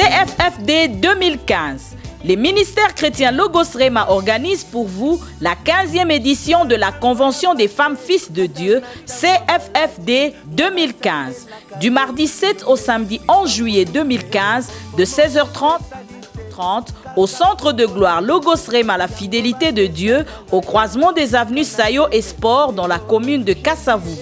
CFFD 2015. Les ministères chrétiens Logos Rema organisent pour vous la 15e édition de la Convention des femmes fils de Dieu, CFFD 2015, du mardi 7 au samedi 11 juillet 2015, de 16h30 au centre de gloire Logos Rema, la fidélité de Dieu, au croisement des avenues Sayo et Sport dans la commune de Kasavubu,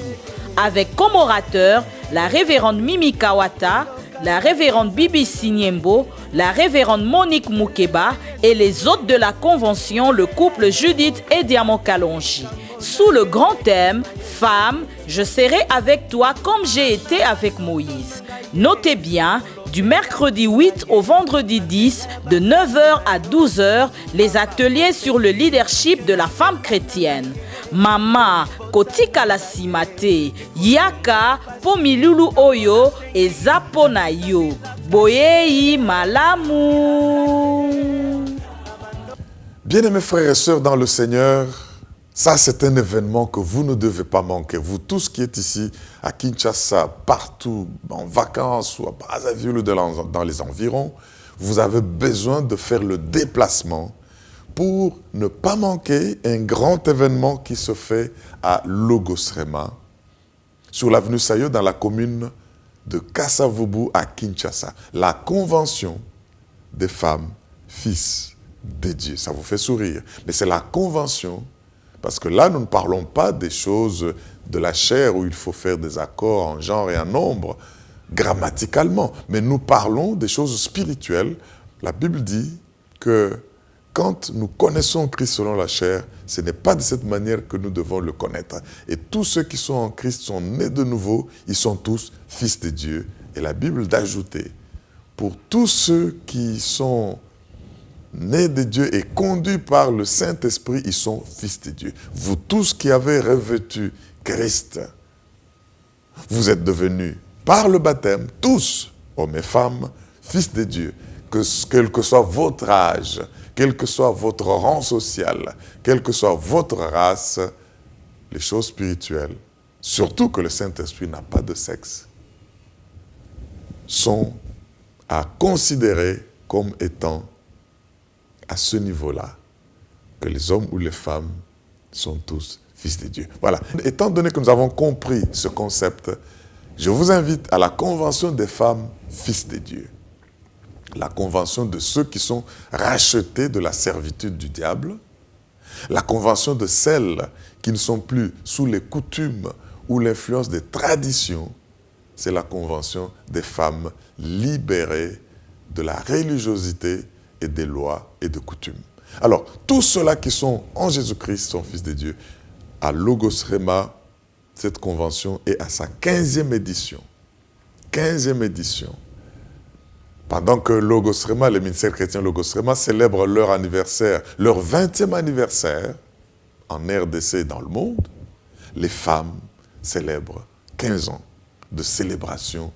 avec comme orateur la révérende Mimi Kawata, la révérende Bibi Sinyembo, la révérende Monique Moukeba et les hôtes de la convention, le couple Judith et Diamant Kalonji. Sous le grand thème « Femme, je serai avec toi comme j'ai été avec Moïse ». Notez bien, du mercredi 8 au vendredi 10, de 9h à 12h, les ateliers sur le leadership de la femme chrétienne. Mama, kotika la simate, yaka, pomilulu oyo, et zapona yo, boyei malamu. Bien-aimés frères et sœurs dans le Seigneur, ça c'est un événement que vous ne devez pas manquer. Vous tous qui êtes ici à Kinshasa, partout, en vacances ou à Brazzaville ou dans les environs, vous avez besoin de faire le déplacement pour ne pas manquer un grand événement qui se fait à Logos Rema, sur l'avenue Sayo, dans la commune de Kasavubu à Kinshasa. La convention des femmes, fils de Dieu. Ça vous fait sourire. Mais c'est la convention, parce que là, nous ne parlons pas des choses de la chair où il faut faire des accords en genre et en nombre, grammaticalement. Mais nous parlons des choses spirituelles. La Bible dit que quand nous connaissons Christ selon la chair, ce n'est pas de cette manière que nous devons le connaître. Et tous ceux qui sont en Christ sont nés de nouveau, ils sont tous fils de Dieu. Et la Bible d'ajouter, pour tous ceux qui sont nés de Dieu et conduits par le Saint-Esprit, ils sont fils de Dieu. Vous tous qui avez revêtu Christ, vous êtes devenus, par le baptême, tous, hommes et femmes, fils de Dieu. Quel que soit votre âge, quel que soit votre rang social, quelle que soit votre race, les choses spirituelles, surtout que le Saint-Esprit n'a pas de sexe, sont à considérer comme étant à ce niveau-là, que les hommes ou les femmes sont tous fils de Dieu. Voilà. Étant donné que nous avons compris ce concept, je vous invite à la convention des femmes fils de Dieu. La convention de ceux qui sont rachetés de la servitude du diable, la convention de celles qui ne sont plus sous les coutumes ou l'influence des traditions, c'est la convention des femmes libérées de la religiosité et des lois et de coutumes. Alors, tous ceux-là qui sont en Jésus-Christ sont fils de Dieu. À Logos Rema, cette convention est à sa 15e édition. 15e édition. Pendant que Logos Rema, les ministères chrétiens Logos Rema célèbrent leur anniversaire, leur 20e anniversaire en RDC et dans le monde, les femmes célèbrent 15 ans de célébration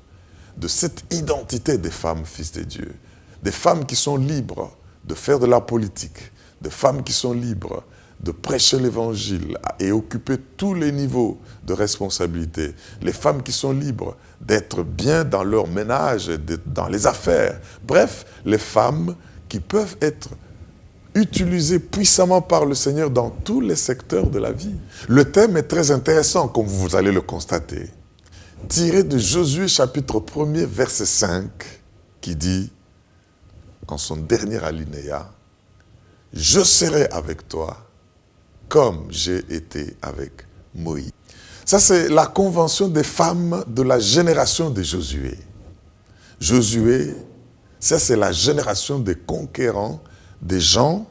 de cette identité des femmes fils de Dieu. Des femmes qui sont libres de faire de la politique, des femmes qui sont libres de prêcher l'évangile et occuper tous les niveaux de responsabilité. Les femmes qui sont libres d'être bien dans leur ménage, dans les affaires. Bref, les femmes qui peuvent être utilisées puissamment par le Seigneur dans tous les secteurs de la vie. Le thème est très intéressant, comme vous allez le constater. Tiré de Josué chapitre 1er, verset 5, qui dit, en son dernier alinéa, « Je serai avec toi comme j'ai été avec Moïse. » Ça, c'est la convention des femmes de la génération de Josué. Josué, ça, c'est la génération des conquérants, des gens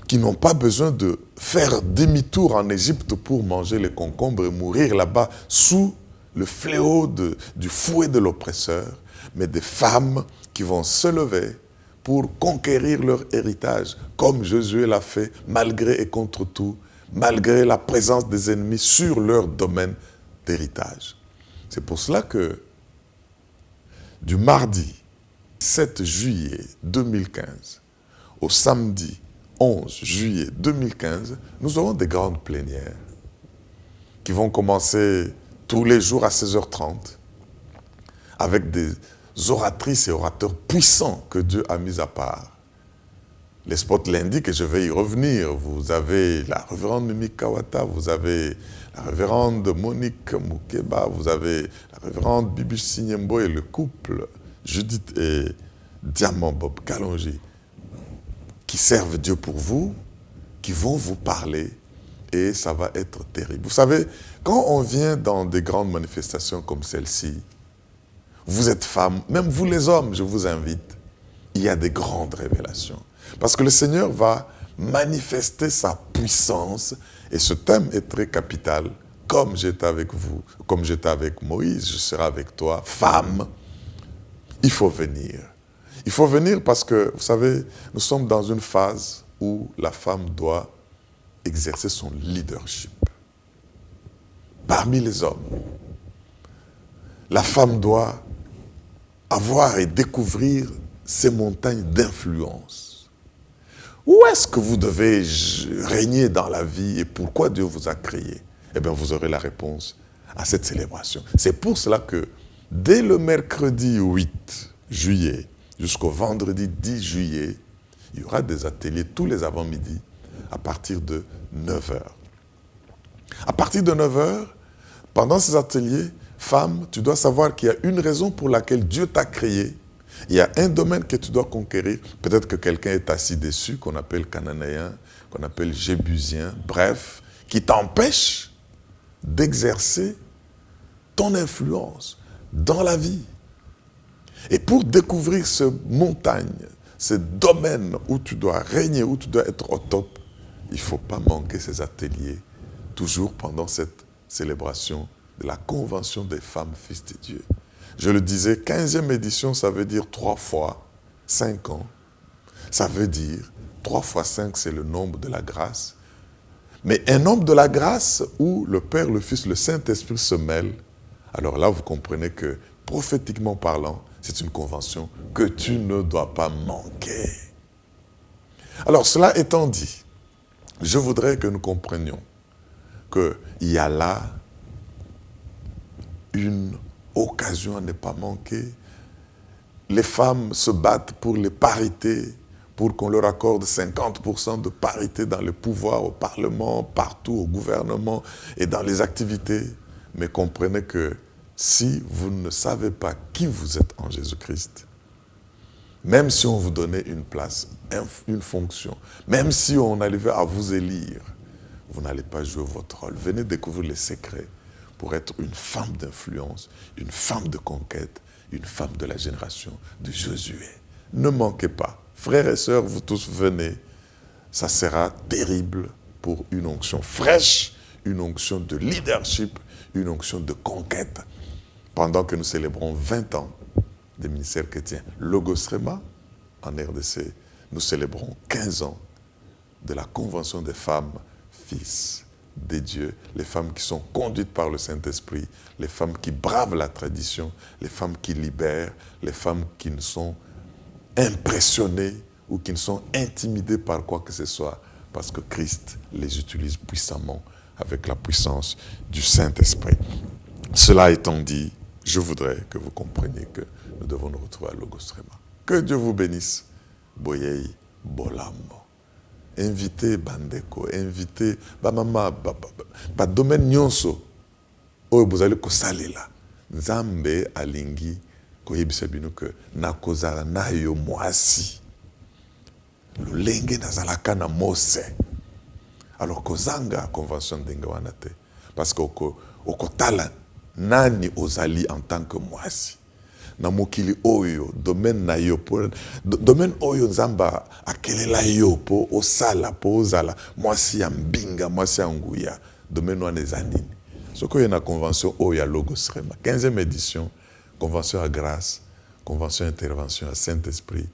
qui n'ont pas besoin de faire demi-tour en Égypte pour manger les concombres et mourir là-bas sous le fléau du fouet de l'oppresseur, mais des femmes qui vont se lever pour conquérir leur héritage, comme Josué l'a fait, malgré et contre tout, malgré la présence des ennemis sur leur domaine d'héritage. C'est pour cela que, du mardi 7 juillet 2015 au samedi 11 juillet 2015, nous aurons des grandes plénières qui vont commencer tous les jours à 16h30 avec des oratrices et orateurs puissants que Dieu a mis à part. Les spots l'indiquent et je vais y revenir. Vous avez la révérende Mimi Kawata, vous avez la révérende Monique Moukeba, vous avez la révérende Bibi Sinyembo et le couple Judith et Diamant Bob Kalonji qui servent Dieu pour vous, qui vont vous parler et ça va être terrible. Vous savez, quand on vient dans des grandes manifestations comme celle-ci, vous êtes femmes, même vous les hommes, je vous invite, il y a des grandes révélations. Parce que le Seigneur va manifester sa puissance et ce thème est très capital. Comme j'étais avec vous, comme j'étais avec Moïse, je serai avec toi, femme. Il faut venir. Il faut venir parce que, vous savez, nous sommes dans une phase où la femme doit exercer son leadership. Parmi les hommes, la femme doit avoir et découvrir ces montagnes d'influence. Où est-ce que vous devez régner dans la vie et pourquoi Dieu vous a créé? Eh bien, vous aurez la réponse à cette célébration. C'est pour cela que dès le mercredi 8 juillet jusqu'au vendredi 10 juillet, il y aura des ateliers tous les avant-midi à partir de 9h. À partir de 9h, pendant ces ateliers, femme, tu dois savoir qu'il y a une raison pour laquelle Dieu t'a créé. Il y a un domaine que tu dois conquérir. Peut-être que quelqu'un est assis dessus, qu'on appelle cananéen, qu'on appelle jébusien, bref, qui t'empêche d'exercer ton influence dans la vie. Et pour découvrir ces montagnes, ces domaines où tu dois régner, où tu dois être au top, il ne faut pas manquer ces ateliers, toujours pendant cette célébration de la Convention des femmes fils de Dieu. Je le disais, 15e édition, ça veut dire 3 fois 5 ans. Ça veut dire 3 fois 5, c'est le nombre de la grâce. Mais un nombre de la grâce où le Père, le Fils, le Saint-Esprit se mêlent. Alors là, vous comprenez que, prophétiquement parlant, c'est une convention que tu ne dois pas manquer. Alors, cela étant dit, je voudrais que nous comprenions qu'il y a là une occasion à ne pas manquer. Les femmes se battent pour les parités, pour qu'on leur accorde 50% de parité dans le pouvoir, au Parlement, partout, au gouvernement et dans les activités. Mais comprenez que si vous ne savez pas qui vous êtes en Jésus-Christ, même si on vous donnait une place, une fonction, même si on arrivait à vous élire, vous n'allez pas jouer votre rôle. Venez découvrir les secrets pour être une femme d'influence, une femme de conquête, une femme de la génération de Josué. Ne manquez pas. Frères et sœurs, vous tous venez. Ça sera terrible pour une onction fraîche, une onction de leadership, une onction de conquête. Pendant que nous célébrons 20 ans des ministères chrétiens Logos Rema en RDC, nous célébrons 15 ans de la Convention des femmes fils des dieux, les femmes qui sont conduites par le Saint-Esprit, les femmes qui bravent la tradition, les femmes qui libèrent, les femmes qui ne sont impressionnées ou qui ne sont intimidées par quoi que ce soit, parce que Christ les utilise puissamment avec la puissance du Saint-Esprit. Cela étant dit, je voudrais que vous compreniez que nous devons nous retrouver à Logos Rema. Que Dieu vous bénisse. Boyei Bolambo. Invitez Bandeko, invitez Bamama, domaine nyonso. Oyo bozali kosalela. Nzambe alingi koyebisa bino que nakozala na yo mwasi. Lolenge nazalaka na Mose. Alors kozanga convention ndenge wana te. Parce que okotala nani ozali en tant que mwasi. Na mokili oyo domaine na yo po domaine oyo nzamba akelela yo po osala po ozala mwasi ya mbinga mwasi ya nguya domaine wana ezanini soko ye na convention oyo ya Logos Rema 15e édition convention à grâce convention intervention à Saint-Esprit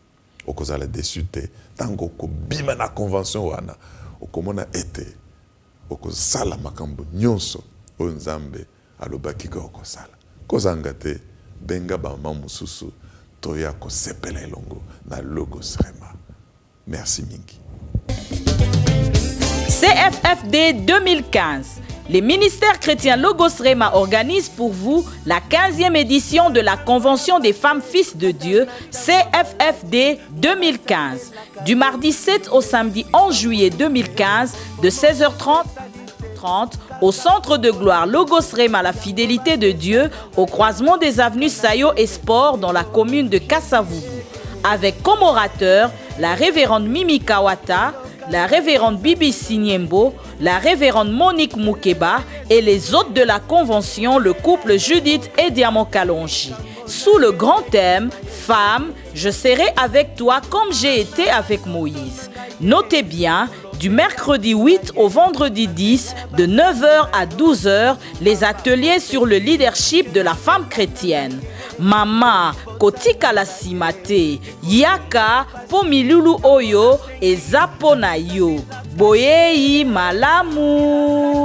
okozala dessus te tango kobima na convention wana okomona ete okozala makambo nyonso oyo nzambe alobaki ko okosala kozanga te benga bama mususu toya ko sepela elongo na Logos Rema. Merci mingi. CFFD 2015, les ministères chrétiens Logos Rema organisent pour vous la 15e édition de la Convention des femmes fils de Dieu, CFFD 2015, du mardi 7 au samedi 11 juillet 2015, de 16h30 au centre de gloire Logos Rema la fidélité de Dieu, au croisement des avenues Sayo et Sport dans la commune de Kasavubu. Avec comme orateur la révérende Mimi Kawata, la révérende Bibi Sinyembo, la révérende Monique Moukeba et les hôtes de la convention, le couple Judith et Diamant Kalonji. Sous le grand thème « Femme, je serai avec toi comme j'ai été avec Moïse ». Notez bien, du mercredi 8 au vendredi 10, de 9h à 12h, les ateliers sur le leadership de la femme chrétienne. Mama, kotika la simate, yaka, pomilulu oyo, et zaponayo, boyei malamu.